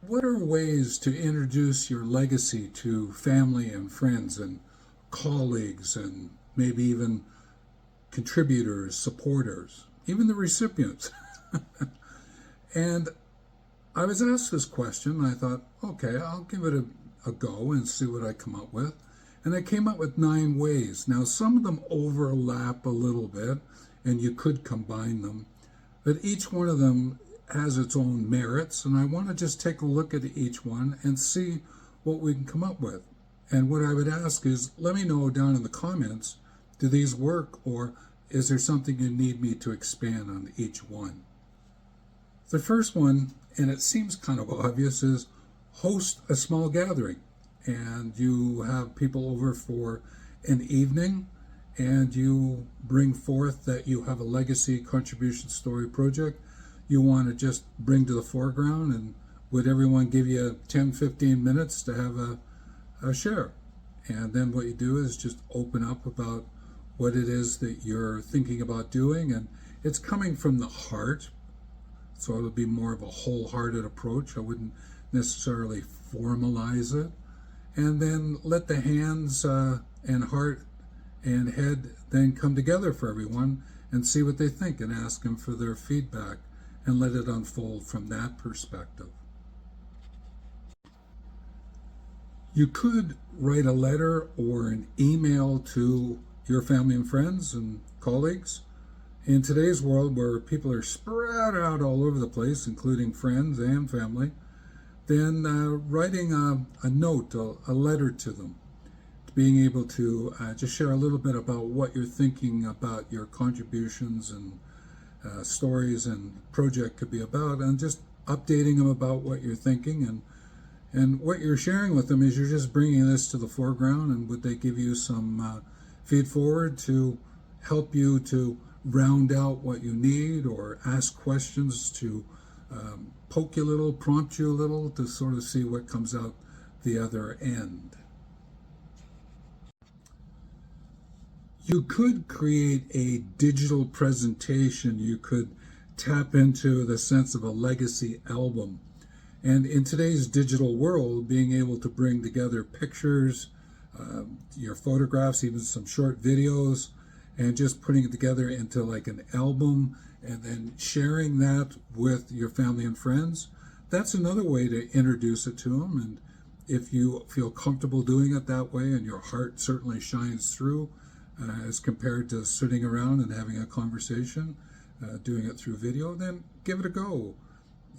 What are ways to introduce your legacy to family and friends and colleagues and maybe even contributors, supporters, even the recipients? And I was asked this question, and I thought, okay, I'll give it a go and see what I come up with. And I came up with 9 ways. Now, some of them overlap a little bit, and you could combine them, but each one of them has its own merits, and I want to just take a look at each one and see what we can come up with. And what I would ask is, let me know down in the comments, do these work, or is there something you need me to expand on each one? The first one, and it seems kind of obvious, is host a small gathering. And you have people over for an evening, and you bring forth that you have a legacy contribution story project you want to just bring to the foreground, and would everyone give you 10-15 minutes to have a share? And then what you do is just open up about what it is that you're thinking about doing, and it's coming from the heart, so it'll be more of a wholehearted approach. I wouldn't necessarily formalize it. And then let the hands and heart and head then come together for everyone and see what they think and ask them for their feedback and let it unfold from that perspective. You could write a letter or an email to your family and friends and colleagues. In today's world where people are spread out all over the place, including friends and family, then writing a note, a letter to them, being able to just share a little bit about what you're thinking about your contributions and stories and project could be about, and just updating them about what you're thinking, and what you're sharing with them is you're just bringing this to the foreground, and would they give you some feed forward to help you to round out what you need, or ask questions to poke you a little, prompt you a little to sort of see what comes out the other end. You could create a digital presentation. You could tap into the sense of a legacy album. And in today's digital world, being able to bring together pictures, your photographs, even some short videos, and just putting it together into like an album and then sharing that with your family and friends, that's another way to introduce it to them. And if you feel comfortable doing it that way and your heart certainly shines through, as compared to sitting around and having a conversation, doing it through video, then give it a go.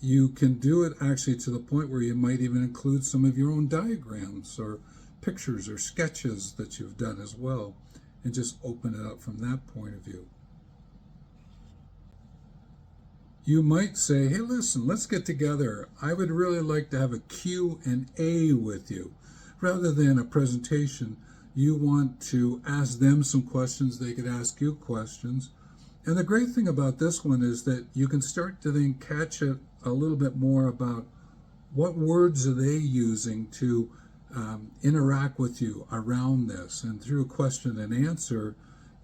You can do it actually to the point where you might even include some of your own diagrams or pictures or sketches that you've done as well, and just open it up from that point of view. You might say, hey, listen, let's get together. I would really like to have a Q&A with you. Rather than a presentation, you want to ask them some questions, they could ask you questions. And the great thing about this one is that you can start to then catch it a little bit more about what words are they using to interact with you around this. And through a question and answer,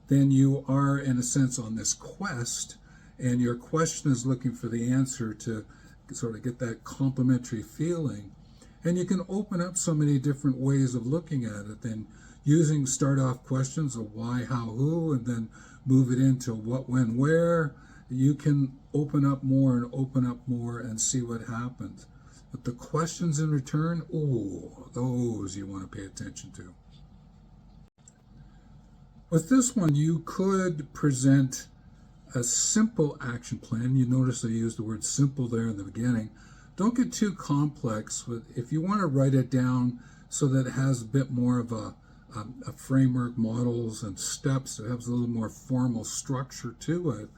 then you are, in a sense, on this quest, and your question is looking for the answer to sort of get that complimentary feeling. And you can open up so many different ways of looking at it, then using start off questions of why, how, who, and then move it into what, when, where. You can open up more and see what happens. But the questions in return, ooh, those you want to pay attention to. With this one, you could present a simple action plan. You notice I used the word simple there in the beginning. Don't get too complex. But if you want to write it down so that it has a bit more of a framework, models and steps, it has a little more formal structure to it,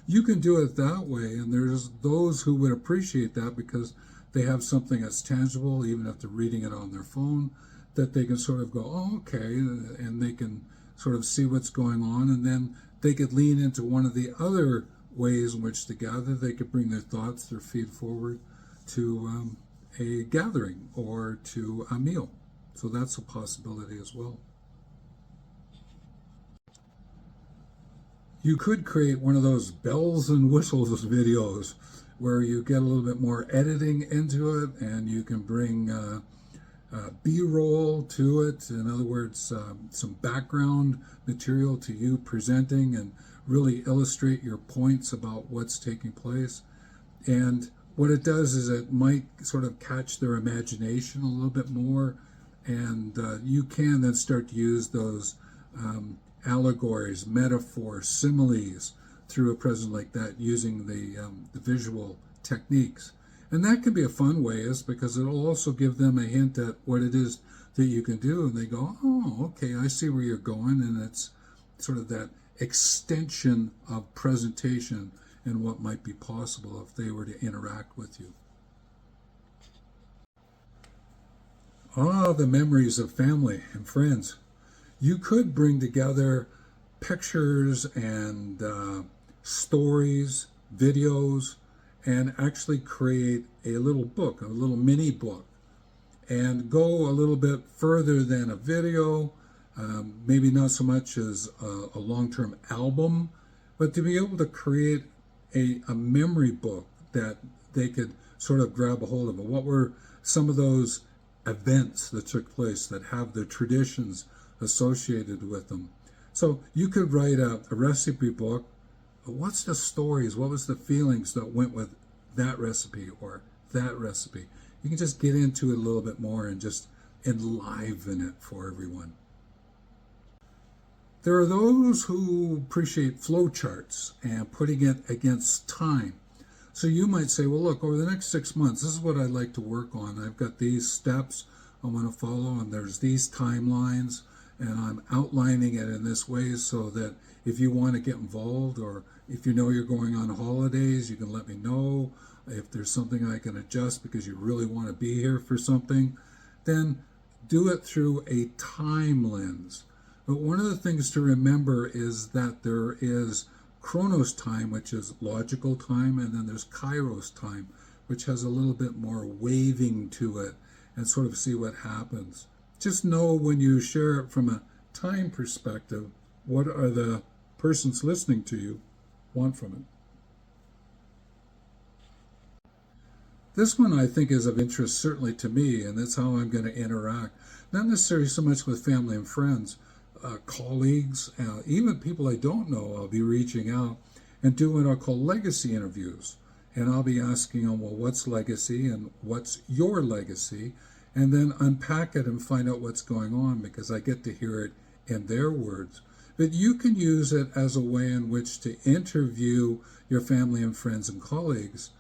you can do it that way. And there's those who would appreciate that because they have something that's tangible, even if they're reading it on their phone, that they can sort of go, oh, okay, and they can sort of see what's going on, and then they could lean into one of the other ways in which to gather. They could bring their thoughts, their feed forward to a gathering or to a meal. So that's a possibility as well. You could create one of those bells and whistles videos where you get a little bit more editing into it, and you can bring B-roll to it. In other words, some background material to you presenting and really illustrate your points about what's taking place. And what it does is it might sort of catch their imagination a little bit more, and you can then start to use those allegories, metaphors, similes through a present like that using the visual techniques. And that can be a fun way, is because it'll also give them a hint at what it is that you can do, and they go, oh, okay, I see where you're going, and it's sort of that extension of presentation and what might be possible if they were to interact with you. Ah, the memories of family and friends. You could bring together pictures and stories, videos, and actually create a little book, a little mini book, and go a little bit further than a video, maybe not so much as a long-term album, but to be able to create a memory book that they could sort of grab a hold of. What were some of those events that took place that have the traditions associated with them? So you could write a recipe book. What's the stories? What was the feelings that went with that recipe or that recipe? You can just get into it a little bit more and just enliven it for everyone. There are those who appreciate flowcharts and putting it against time. So you might say, well, look, over the next 6 months, this is what I'd like to work on. I've got these steps I want to follow, and there's these timelines, and I'm outlining it in this way so that if you want to get involved, or if you know you're going on holidays, you can let me know. If there's something I can adjust because you really want to be here for something, then do it through a time lens. But one of the things to remember is that there is Chronos time, which is logical time, and then there's Kairos time, which has a little bit more waving to it, and sort of see what happens. Just know when you share it from a time perspective, what are the persons listening to you want from it. This one I think is of interest certainly to me, and that's how I'm going to interact. Not necessarily so much with family and friends, colleagues, even people I don't know. I'll be reaching out and doing what I call legacy interviews. And I'll be asking them, well, what's legacy and what's your legacy? And then unpack it and find out what's going on, because I get to hear it in their words. But you can use it as a way in which to interview your family and friends and colleagues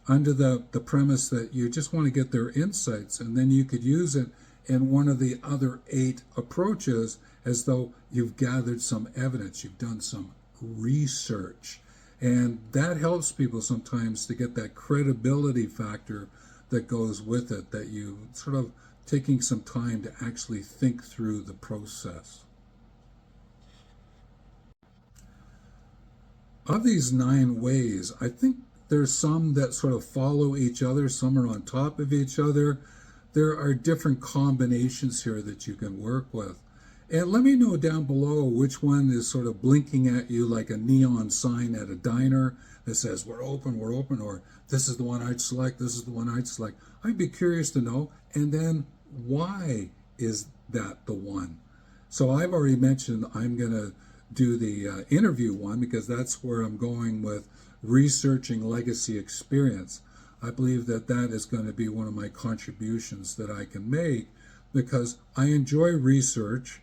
under the premise that you just want to get their insights, and then you could use it in one of the other 8 approaches as though you've gathered some evidence, you've done some research. And that helps people sometimes to get that credibility factor that goes with it, that you sort of taking some time to actually think through the process. Of these 9 ways, I think there's some that sort of follow each other, some are on top of each other. There are different combinations here that you can work with. And let me know down below which one is sort of blinking at you like a neon sign at a diner that says, we're open, or this is the one I'd select, this is the one I'd select. I'd be curious to know, and then why is that the one? So I've already mentioned I'm going to do the interview one, because that's where I'm going with researching legacy experience. I believe that that is going to be one of my contributions that I can make, because I enjoy research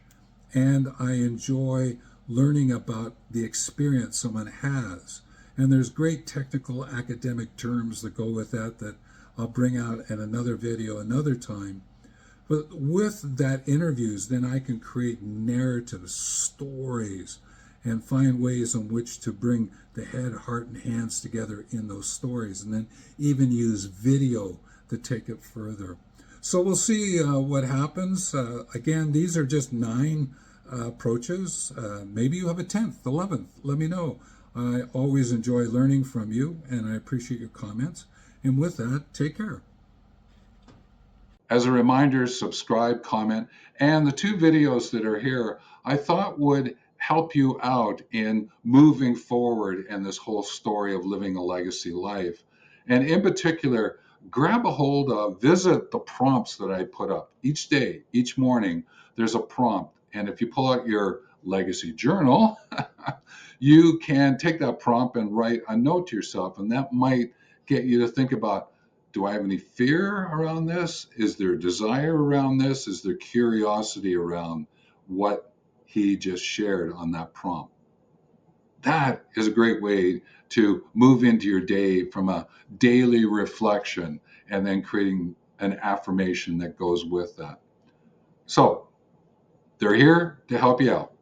and I enjoy learning about the experience someone has. And there's great technical academic terms that go with that that I'll bring out in another video another time. But with that interviews, then I can create narratives, stories, and find ways in which to bring the head, heart, and hands together in those stories, and then even use video to take it further. So we'll see what happens. Again, these are just 9 approaches. Maybe you have a 10th, 11th. Let me know. I always enjoy learning from you, and I appreciate your comments. And with that, take care. As a reminder, subscribe, comment, and the 2 videos that are here, I thought would help you out in moving forward in this whole story of living a legacy life. And in particular, grab a hold of, visit the prompts that I put up each day, each morning. There's a prompt. And if you pull out your legacy journal, you can take that prompt and write a note to yourself. And that might get you to think about, do I have any fear around this? Is there desire around this? Is there curiosity around what he just shared on that prompt? That is a great way to move into your day from a daily reflection and then creating an affirmation that goes with that. So they're here to help you out.